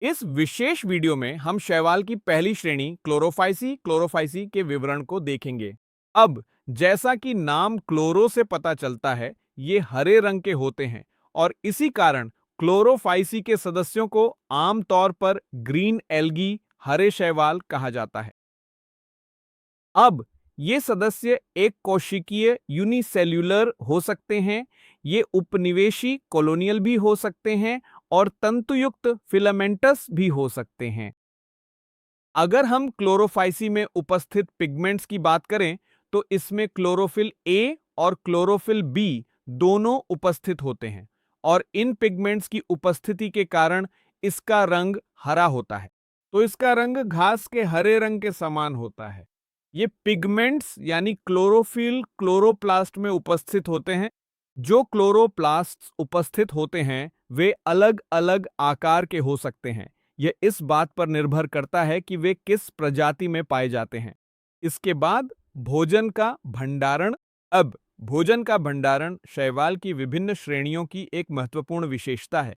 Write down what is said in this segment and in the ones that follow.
इस विशेष वीडियो में हम शैवाल की पहली श्रेणी क्लोरोफाइसी के विवरण को देखेंगे। अब जैसा कि नाम क्लोरो से पता चलता है, ये हरे रंग के होते हैं और इसी कारण क्लोरोफाइसी के सदस्यों को आमतौर पर ग्रीन एल्गी, हरे शैवाल कहा जाता है। अब ये सदस्य एक कोशिकीय यूनिसेल्यूलर हो सकते हैं, ये उपनिवेशी कॉलोनियल भी हो सकते हैं और तंतुयुक्त फिलामेंटस भी हो सकते हैं। अगर हम क्लोरोफाइसी में उपस्थित पिगमेंट्स की बात करें तो इसमें क्लोरोफिल ए और क्लोरोफिल बी दोनों उपस्थित होते हैं और इन पिगमेंट्स की उपस्थिति के कारण इसका रंग हरा होता है। तो इसका रंग घास के हरे रंग के समान होता है। ये पिगमेंट्स यानी क्लोरोफिल क्लोरोप्लास्ट में उपस्थित होते हैं। जो क्लोरोप्लास्ट उपस्थित होते हैं वे अलग अलग आकार के हो सकते हैं। यह इस बात पर निर्भर करता है कि वे किस प्रजाति में पाए जाते हैं। इसके बाद भोजन का भंडारण। अब भोजन का भंडारण शैवाल की विभिन्न श्रेणियों की एक महत्वपूर्ण विशेषता है।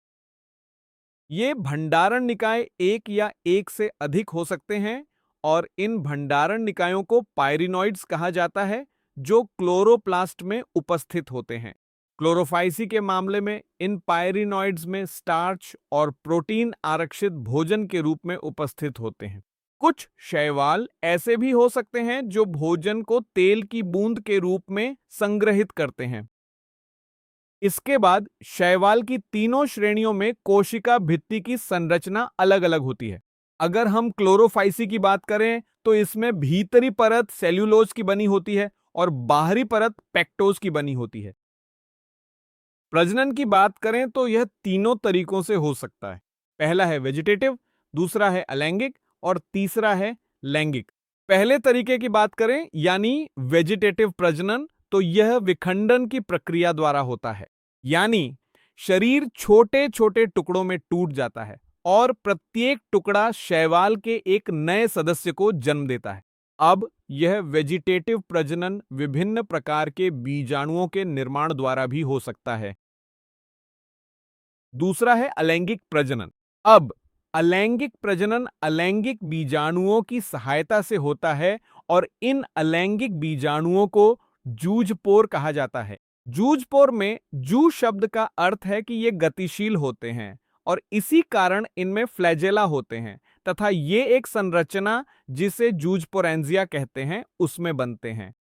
ये भंडारण निकाय एक या एक से अधिक हो सकते हैं और इन भंडारण निकायों को पायरिनॉइड्स कहा जाता है, जो क्लोरोप्लास्ट में उपस्थित होते हैं। क्लोरोफाइसी के मामले में इन पायरिनॉइड्स में स्टार्च और प्रोटीन आरक्षित भोजन के रूप में उपस्थित होते हैं। कुछ शैवाल ऐसे भी हो सकते हैं जो भोजन को तेल की बूंद के रूप में संग्रहित करते हैं। इसके बाद शैवाल की तीनों श्रेणियों में कोशिका भित्ति की संरचना अलग अलग होती है। अगर हम क्लोरोफाइसी की बात करें तो इसमें भीतरी परत सेल्यूलोज की बनी होती है और बाहरी परत पेक्टोज की बनी होती है। प्रजनन की बात करें तो यह तीनों तरीकों से हो सकता है। पहला है वेजिटेटिव, दूसरा है अलैंगिक और तीसरा है लैंगिक। पहले तरीके की बात करें यानी वेजिटेटिव प्रजनन, तो यह विखंडन की प्रक्रिया द्वारा होता है, यानी शरीर छोटे छोटे टुकड़ों में टूट जाता है और प्रत्येक टुकड़ा शैवाल के एक नए सदस्य को जन्म देता है। अब यह वेजिटेटिव प्रजनन विभिन्न प्रकार के बीजाणुओं के निर्माण द्वारा भी हो सकता है। दूसरा है अलैंगिक प्रजनन। अब अलैंगिक प्रजनन अलैंगिक बीजाणुओं की सहायता से होता है और इन अलैंगिक बीजाणुओं को जूझपोर कहा जाता है। जूझपोर में जू शब्द का अर्थ है कि ये गतिशील होते हैं और इसी कारण इनमें फ्लैजेला होते हैं तथा ये एक संरचना जिसे जूझपोरेंजिया कहते हैं उसमें बनते हैं।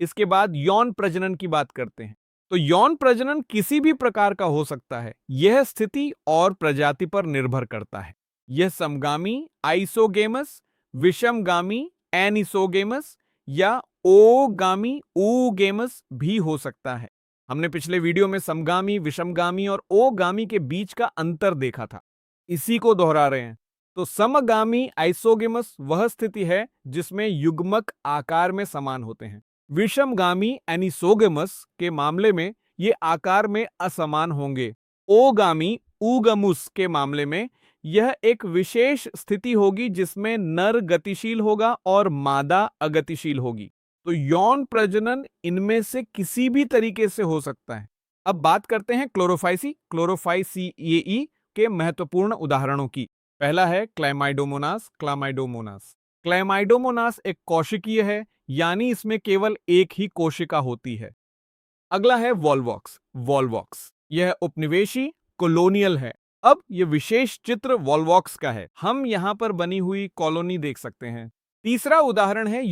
इसके बाद यौन प्रजनन की बात करते हैं। तो यौन प्रजनन किसी भी प्रकार का हो सकता है। यह स्थिति और प्रजाति पर निर्भर करता है। यह समगामी आइसोगेमस, विषमगामी एनिसोगेमस या ओगामी ऊगेमस भी हो सकता है। हमने पिछले वीडियो में समगामी, विषमगामी और ओगामी के बीच का अंतर देखा था, इसी को दोहरा रहे हैं। तो समगामी आइसोगेमस वह स्थिति है जिसमें युग्मक आकार में समान होते हैं। विषमगामी एनिसोगेमस के मामले में ये आकार में असमान होंगे। ओगामी ऊगमुस के मामले में यह एक विशेष स्थिति होगी जिसमें नर गतिशील होगा और मादा अगतिशील होगी। तो यौन प्रजनन इनमें से किसी भी तरीके से हो सकता है। अब बात करते हैं क्लोरोफाइसी के महत्वपूर्ण उदाहरणों की। पहला है क्लैमाइडोमोनास। क्लैमाइडोमोनास एक कोशिकीय है, यानी इसमें केवल एक ही कोशिका होती है। अगला है वॉल्वॉक्स। यह उपनिवेशी कॉलोनियल है। अब यह विशेष चित्र वॉल्वॉक्स का है। हम यहां पर बनी हुई कॉलोनी देख सकते हैं। तीसरा उदाहरण है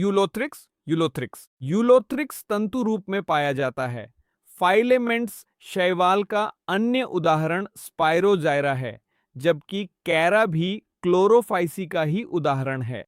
यूलोथ्रिक्स तंतु रूप में पाया जाता है। फाइलेमेंट्स शैवाल का अन्य उदाहरण स्पाइरोजाइरा है, जबकि कैरा भी क्लोरोफाइसी का ही उदाहरण है।